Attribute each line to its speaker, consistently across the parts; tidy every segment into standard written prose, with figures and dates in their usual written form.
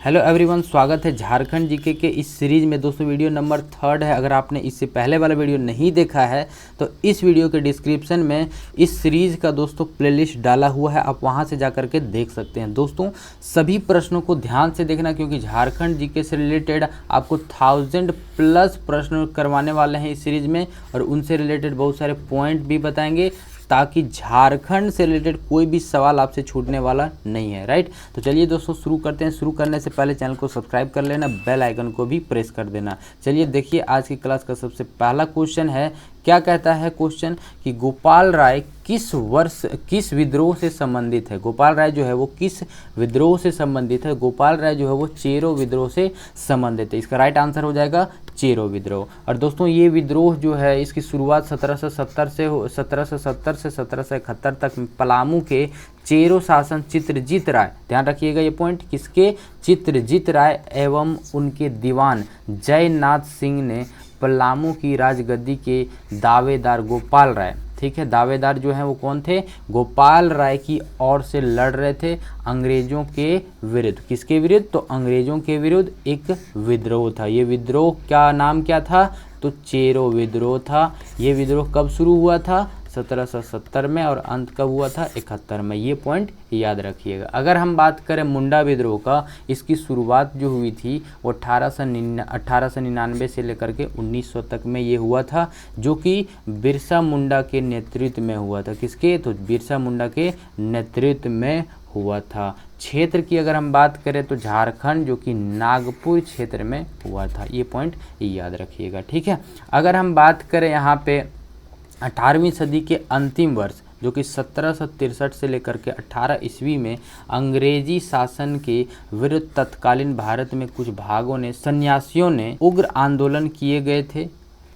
Speaker 1: Hello everyone, स्वागत है Jharkhand GK के इस सीरीज़ में। दोस्तों वीडियो नंबर 3 है। अगर आपने इससे पहले वाला वीडियो नहीं देखा है तो इस वीडियो के डिस्क्रिप्शन में इस सीरीज़ का दोस्तों प्लेलिस्ट डाला हुआ है, आप वहां से जा कर के देख सकते हैं। दोस्तों सभी प्रश्नों को ध्यान से देखना, क्योंकि झारखंड जीके से रिलेटेड आपको 1000+ प्रश्न करवाने वाले हैं इस सीरीज़ में, और उनसे रिलेटेड बहुत सारे पॉइंट भी बताएंगे ताकि झारखंड से रिलेटेड कोई भी सवाल आपसे छूटने वाला नहीं है। राइट, तो चलिए दोस्तों शुरू करते हैं। शुरू करने से पहले चैनल को सब्सक्राइब कर लेना, बेल आइकन को भी प्रेस कर देना। चलिए देखिए, आज की क्लास का सबसे पहला क्वेश्चन है। क्या कहता है क्वेश्चन कि गोपाल राय किस विद्रोह से संबंधित है। गोपाल राय जो है वो किस विद्रोह से संबंधित है। गोपाल राय जो है वो चेरो विद्रोह से संबंधित है। इसका राइट आंसर हो जाएगा चेरो विद्रोह। और दोस्तों ये विद्रोह जो है इसकी शुरुआत 1770 से 1771 तक पलामू के चेरो शासन चित्रजीत राय, ध्यान रखिएगा ये पॉइंट, किसके, चित्रजीत राय एवं उनके दीवान जयनाथ सिंह ने पलामू की राजगद्दी के दावेदार गोपाल राय, ठीक है, दावेदार जो हैं वो कौन थे, गोपाल राय की ओर से लड़ रहे थे अंग्रेजों के विरुद्ध। किसके विरुद्ध, तो अंग्रेजों के विरुद्ध एक विद्रोह था। ये विद्रोह का नाम क्या था, तो चेरो विद्रोह था। ये विद्रोह कब शुरू हुआ था, 1770 में, और अंत कब हुआ था, 71 में। ये पॉइंट याद रखिएगा। अगर हम बात करें मुंडा विद्रोह का, इसकी शुरुआत जो हुई थी वो 1899 से लेकर के 1900 तक में ये हुआ था, जो कि बिरसा मुंडा के नेतृत्व में हुआ था। किसके, तो बिरसा मुंडा के नेतृत्व में हुआ था। क्षेत्र की अगर हम बात करें तो झारखंड, जो कि नागपुर क्षेत्र में हुआ था। ये पॉइंट याद रखिएगा, ठीक है। अगर हम बात करें यहाँ पे 18वीं सदी के अंतिम वर्ष, जो कि 1763 से लेकर के 18 ईस्वी में अंग्रेजी शासन के विरुद्ध तत्कालीन भारत में कुछ भागों ने, सन्यासियों ने उग्र आंदोलन किए गए थे।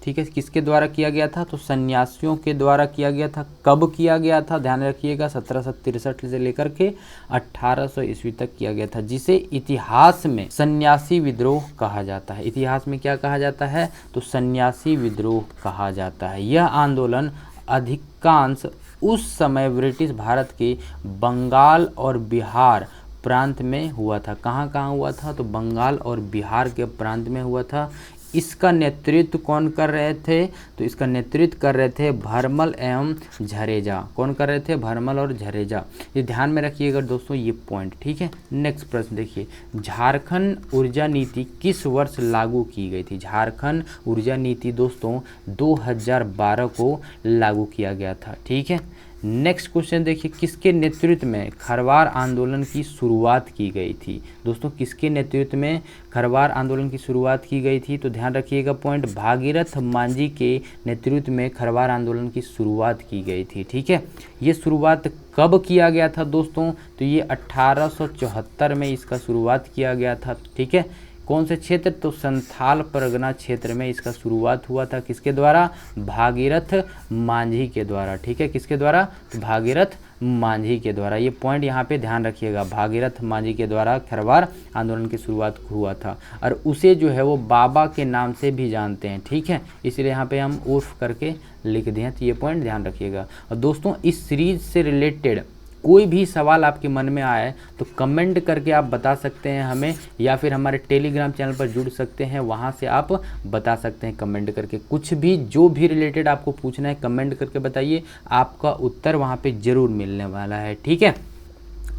Speaker 1: ठीक है, किसके द्वारा किया गया था, तो सन्यासियों के द्वारा किया गया था। कब किया गया था, ध्यान रखिएगा, 1763 से लेकर के 1800 ईस्वी तक किया गया था, जिसे इतिहास में सन्यासी विद्रोह कहा जाता है। इतिहास में क्या कहा जाता है, तो सन्यासी विद्रोह कहा जाता है। यह आंदोलन अधिकांश उस समय ब्रिटिश भारत के बंगाल और बिहार प्रांत में हुआ था। कहाँ हुआ था, तो बंगाल और बिहार के प्रांत में हुआ था। इसका नेतृत्व कौन कर रहे थे, तो इसका नेतृत्व कर रहे थे भरमल एवं झरेजा। कौन कर रहे थे, भरमल और झरेजा। ये ध्यान में रखिएगा दोस्तों ये पॉइंट, ठीक है। नेक्स्ट प्रश्न देखिए, झारखंड ऊर्जा नीति किस वर्ष लागू की गई थी। झारखंड ऊर्जा नीति दोस्तों 2012 को लागू किया गया था, ठीक है। नेक्स्ट क्वेश्चन देखिए, किसके नेतृत्व में खरवार आंदोलन की शुरुआत की गई थी। दोस्तों किसके नेतृत्व में खरवार आंदोलन की शुरुआत की गई थी, तो ध्यान रखिएगा पॉइंट, भागीरथ मांझी के नेतृत्व में खरवार आंदोलन की शुरुआत की गई थी, ठीक है। ये शुरुआत कब किया गया था दोस्तों, तो ये 1874 में इसका शुरुआत किया गया था, ठीक है। कौन से क्षेत्र, तो संथाल परगना क्षेत्र में इसका शुरुआत हुआ था। किसके द्वारा, भागीरथ मांझी के द्वारा, ठीक है। किसके द्वारा, तो भागीरथ मांझी के द्वारा। ये पॉइंट यहाँ पे ध्यान रखिएगा, भागीरथ मांझी के द्वारा खरवार आंदोलन की शुरुआत हुआ था, और उसे जो है वो बाबा के नाम से भी जानते हैं, ठीक है। इसलिए यहाँ पे हम उर्फ करके लिख दिए, तो ये पॉइंट ध्यान रखिएगा। और दोस्तों इस सीरीज से रिलेटेड कोई भी सवाल आपके मन में आए तो कमेंट करके आप बता सकते हैं हमें, या फिर हमारे टेलीग्राम चैनल पर जुड़ सकते हैं, वहां से आप बता सकते हैं कमेंट करके। कुछ भी जो भी रिलेटेड आपको पूछना है कमेंट करके बताइए, आपका उत्तर वहां पे ज़रूर मिलने वाला है, ठीक है।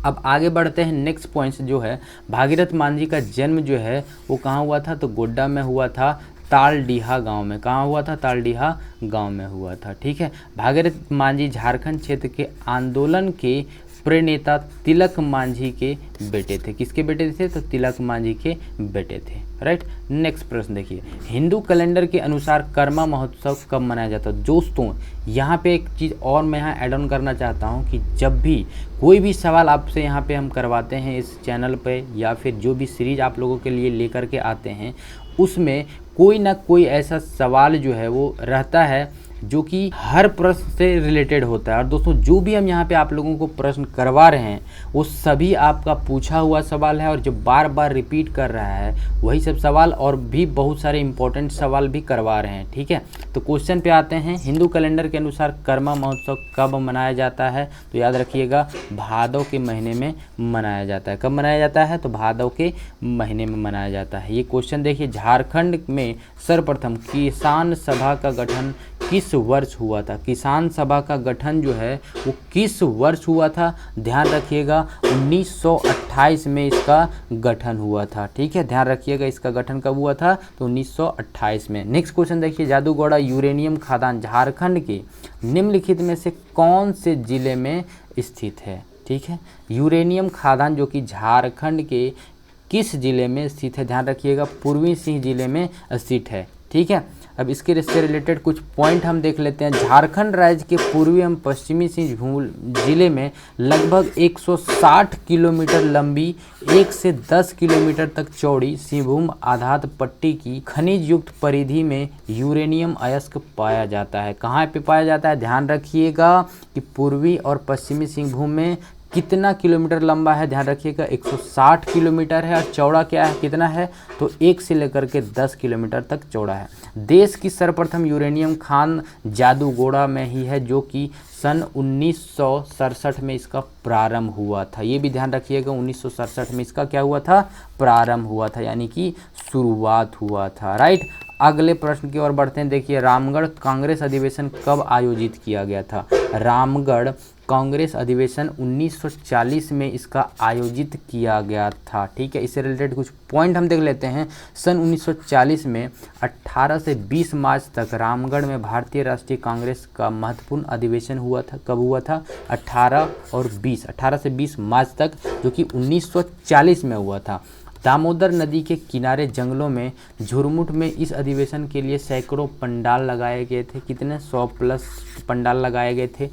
Speaker 1: अब आगे बढ़ते हैं। नेक्स्ट पॉइंट्स जो है, भागीरथ मांझी का जन्म जो है वो कहाँ हुआ था, तो गोड्डा में हुआ था, तालडीहा गांव में। कहाँ हुआ था, तालडीहा गांव में हुआ था, ठीक है। भागीरथ मांझी झारखंड क्षेत्र के आंदोलन के प्रणेता तिलक मांझी के बेटे थे। किसके बेटे थे, तो तिलक मांझी के बेटे थे, राइट। नेक्स्ट प्रश्न देखिए, हिंदू कैलेंडर के अनुसार कर्मा महोत्सव कब मनाया जाता है। दोस्तों यहाँ पे एक चीज़ और मैं यहाँ ऐड ऑन करना चाहता हूँ कि जब भी कोई भी सवाल आपसे यहाँ पे हम करवाते हैं इस चैनल पे, या फिर जो भी सीरीज आप लोगों के लिए लेकर के आते हैं, उसमें कोई ना कोई ऐसा सवाल जो है वो रहता है जो कि हर प्रश्न से रिलेटेड होता है। और दोस्तों जो भी हम यहाँ पे आप लोगों को प्रश्न करवा रहे हैं वो सभी आपका पूछा हुआ सवाल है और जो बार बार रिपीट कर रहा है वही सब सवाल, और भी बहुत सारे इंपॉर्टेंट सवाल भी करवा रहे हैं। ठीक है, तो क्वेश्चन पे आते हैं। हिंदू कैलेंडर के अनुसार कर्मा महोत्सव कब मनाया जाता है? तो याद रखिएगा भादव के महीने में मनाया जाता है। कब मनाया जाता है? तो भादव के महीने में मनाया जाता है। ये क्वेश्चन देखिए, झारखंड में सर्वप्रथम किसान सभा का गठन किस वर्ष हुआ था? किसान सभा का गठन जो है वो किस वर्ष हुआ था? ध्यान रखिएगा 1928 में इसका गठन हुआ था। ठीक है, ध्यान रखिएगा इसका गठन कब हुआ था? तो 1928 में। नेक्स्ट क्वेश्चन देखिए, जादूगोड़ा यूरेनियम खदान झारखंड के निम्नलिखित में से कौन से जिले में स्थित है? ठीक है, यूरेनियम खदान जो कि झारखंड के किस जिले में स्थित है? ध्यान रखिएगा पूर्वी सिंह जिले में स्थित है। ठीक है, अब इसके से रिलेटेड कुछ पॉइंट हम देख लेते हैं। झारखंड राज्य के पूर्वी एवं पश्चिमी सिंहभूम जिले में लगभग 160 किलोमीटर लंबी 1 से 10 किलोमीटर तक चौड़ी सिंहभूम आधात पट्टी की खनिज युक्त परिधि में यूरेनियम अयस्क पाया जाता है। कहाँ पे पाया जाता है? ध्यान रखिएगा कि पूर्वी और पश्चिमी सिंहभूम में कितना किलोमीटर लंबा है? ध्यान रखिएगा 160 किलोमीटर है। और चौड़ा क्या है, कितना है? तो 1 से लेकर के 10 किलोमीटर तक चौड़ा है। देश की सर्वप्रथम यूरेनियम खान जादूगोड़ा में ही है, जो कि सन 1967 में इसका प्रारंभ हुआ था। ये भी ध्यान रखिएगा 1967 में इसका क्या हुआ था? प्रारंभ हुआ था, यानी कि शुरुआत हुआ था। राइट, अगले प्रश्न की ओर बढ़ते हैं। देखिए, रामगढ़ कांग्रेस अधिवेशन कब आयोजित किया गया था? रामगढ़ कांग्रेस अधिवेशन 1940 में इसका आयोजित किया गया था। ठीक है, इससे रिलेटेड कुछ पॉइंट हम देख लेते हैं। सन 1940 में 18 से 20 मार्च तक रामगढ़ में भारतीय राष्ट्रीय कांग्रेस का महत्वपूर्ण अधिवेशन हुआ था। कब हुआ था? 18 से 20 मार्च तक, जो कि 1940 में हुआ था। दामोदर नदी के किनारे जंगलों में झुरमुट में इस अधिवेशन के लिए सैकड़ों पंडाल लगाए गए थे। कितने? 100+ पंडाल लगाए गए थे।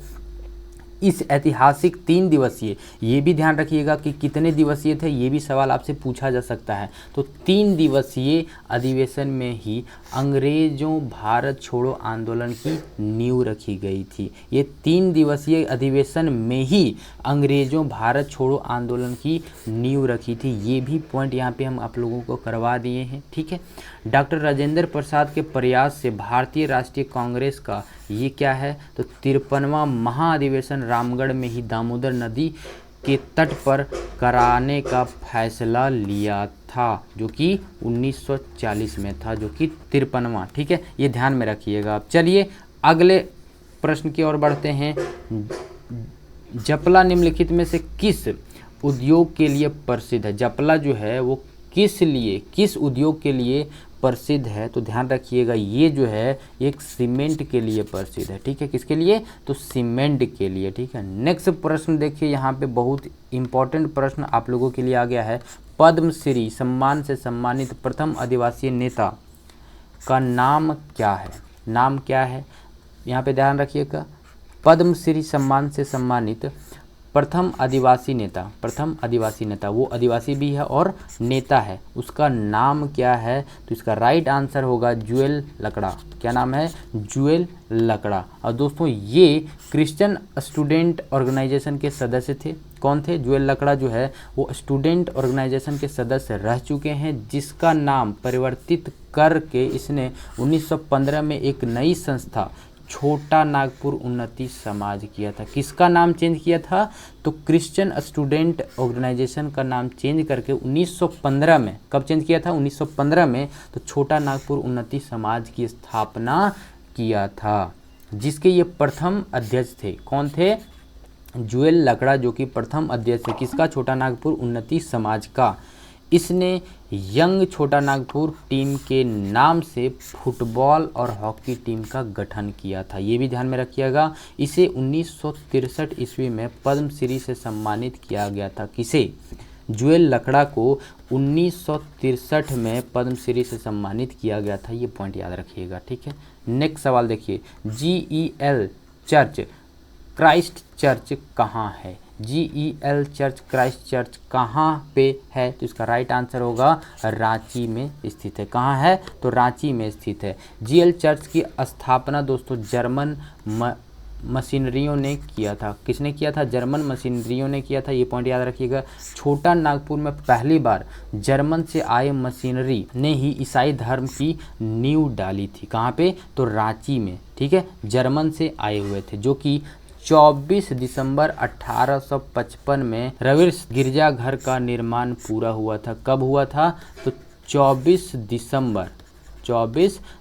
Speaker 1: इस ऐतिहासिक 3 दिवसीय, ये भी ध्यान रखिएगा कि कितने दिवसीय थे, ये भी सवाल आपसे पूछा जा सकता है। तो 3 दिवसीय अधिवेशन में ही अंग्रेजों भारत छोड़ो आंदोलन की नींव रखी गई थी। ये 3 दिवसीय अधिवेशन में ही अंग्रेजों भारत छोड़ो आंदोलन की नींव रखी थी। ये भी पॉइंट यहाँ पे हम आप लोगों को करवा दिए हैं। ठीक है, डॉक्टर राजेंद्र प्रसाद के प्रयास से भारतीय राष्ट्रीय कांग्रेस का ये क्या है? तो 53वां महाअधिवेशन रामगढ़ में ही दामोदर नदी के तट पर कराने का फैसला लिया था, जो कि 1940 में था, जो कि 53वां। ठीक है, ये ध्यान में रखिएगा आप। चलिए अगले प्रश्न की ओर बढ़ते हैं। जपला निम्नलिखित में से किस उद्योग के लिए प्रसिद्ध है? जपला जो है वो किस उद्योग के लिए प्रसिद्ध है? तो ध्यान रखिएगा ये जो है एक सीमेंट के लिए प्रसिद्ध है। ठीक है, किसके लिए? तो सीमेंट के लिए। ठीक है, नेक्स्ट प्रश्न देखिए, यहाँ पे बहुत इंपॉर्टेंट प्रश्न आप लोगों के लिए आ गया है। पद्मश्री सम्मान से सम्मानित प्रथम आदिवासी नेता का नाम क्या है? नाम क्या है? यहाँ पे ध्यान रखिएगा, पद्मश्री सम्मान से सम्मानित प्रथम आदिवासी नेता, वो आदिवासी भी है और नेता है, उसका नाम क्या है? तो इसका राइट आंसर होगा जुएल लकड़ा। क्या नाम है? जुएल लकड़ा। और दोस्तों ये क्रिश्चियन स्टूडेंट ऑर्गेनाइजेशन के सदस्य थे। कौन थे? जुएल लकड़ा जो है वो स्टूडेंट ऑर्गेनाइजेशन के सदस्य रह चुके हैं, जिसका नाम परिवर्तित करके इसने 1915 में एक नई संस्था छोटा नागपुर उन्नति समाज किया था। किसका नाम चेंज किया था? तो क्रिश्चियन स्टूडेंट ऑर्गेनाइजेशन का नाम चेंज करके 1915 में, कब चेंज किया था? 1915 में, तो छोटा नागपुर उन्नति समाज की स्थापना किया था, जिसके ये प्रथम अध्यक्ष थे। कौन थे? जुएल लकड़ा, जो कि प्रथम अध्यक्ष है किसका? छोटा नागपुर उन्नति समाज का। इसने यंग छोटा नागपुर टीम के नाम से फुटबॉल और हॉकी टीम का गठन किया था। ये भी ध्यान में रखिएगा। इसे 1963 ईस्वी में पद्मश्री से सम्मानित किया गया था। किसे? जुएल लकड़ा को 1963 में पद्मश्री से सम्मानित किया गया था। ये पॉइंट याद रखिएगा। ठीक है, नेक्स्ट सवाल देखिए, GEL चर्च क्राइस्ट चर्च कहाँ है? GEL चर्च क्राइस्ट चर्च कहाँ पे है? तो इसका राइट आंसर होगा रांची में स्थित है। कहाँ है? तो रांची में स्थित है। GEL चर्च की स्थापना दोस्तों जर्मन मशीनरियों ने किया था। किसने किया था? जर्मन मशीनरियों ने किया था। ये पॉइंट याद रखिएगा। छोटा नागपुर में पहली बार जर्मन से आए मशीनरी ने ही ईसाई धर्म की नींव डाली थी। कहाँ पे? तो रांची में। ठीक है, जर्मन से आए हुए थे, जो कि 24 दिसंबर 1855 में रविर्स गिरजाघर का निर्माण पूरा हुआ था। कब हुआ था? तो 24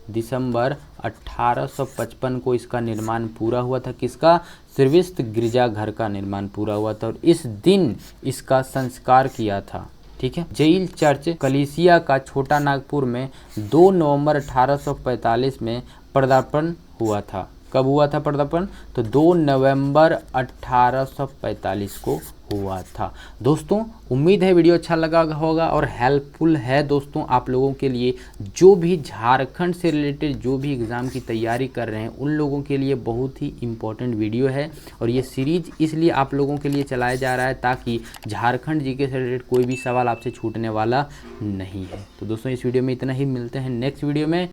Speaker 1: दिसंबर 1855 को इसका निर्माण पूरा हुआ था। किसका? श्रीविस्त गिरजाघर का निर्माण पूरा हुआ था और इस दिन इसका संस्कार किया था। ठीक है। जेल चर्च कलीसिया का छोटा नागपुर में 2 नवंबर 1845 में पदार्पण हुआ था। कब हुआ था पदार्पण? तो 2 नवंबर 1845 को हुआ था। दोस्तों उम्मीद है वीडियो अच्छा लगा होगा और हेल्पफुल है दोस्तों आप लोगों के लिए। जो भी झारखंड से रिलेटेड जो भी एग्ज़ाम की तैयारी कर रहे हैं उन लोगों के लिए बहुत ही इम्पोर्टेंट वीडियो है और ये सीरीज इसलिए आप लोगों के लिए चलाया जा रहा है ताकि झारखंड जीके से रिलेटेड कोई भी सवाल आपसे छूटने वाला नहीं है। तो दोस्तों इस वीडियो में इतना ही, मिलते हैं नेक्स्ट वीडियो में।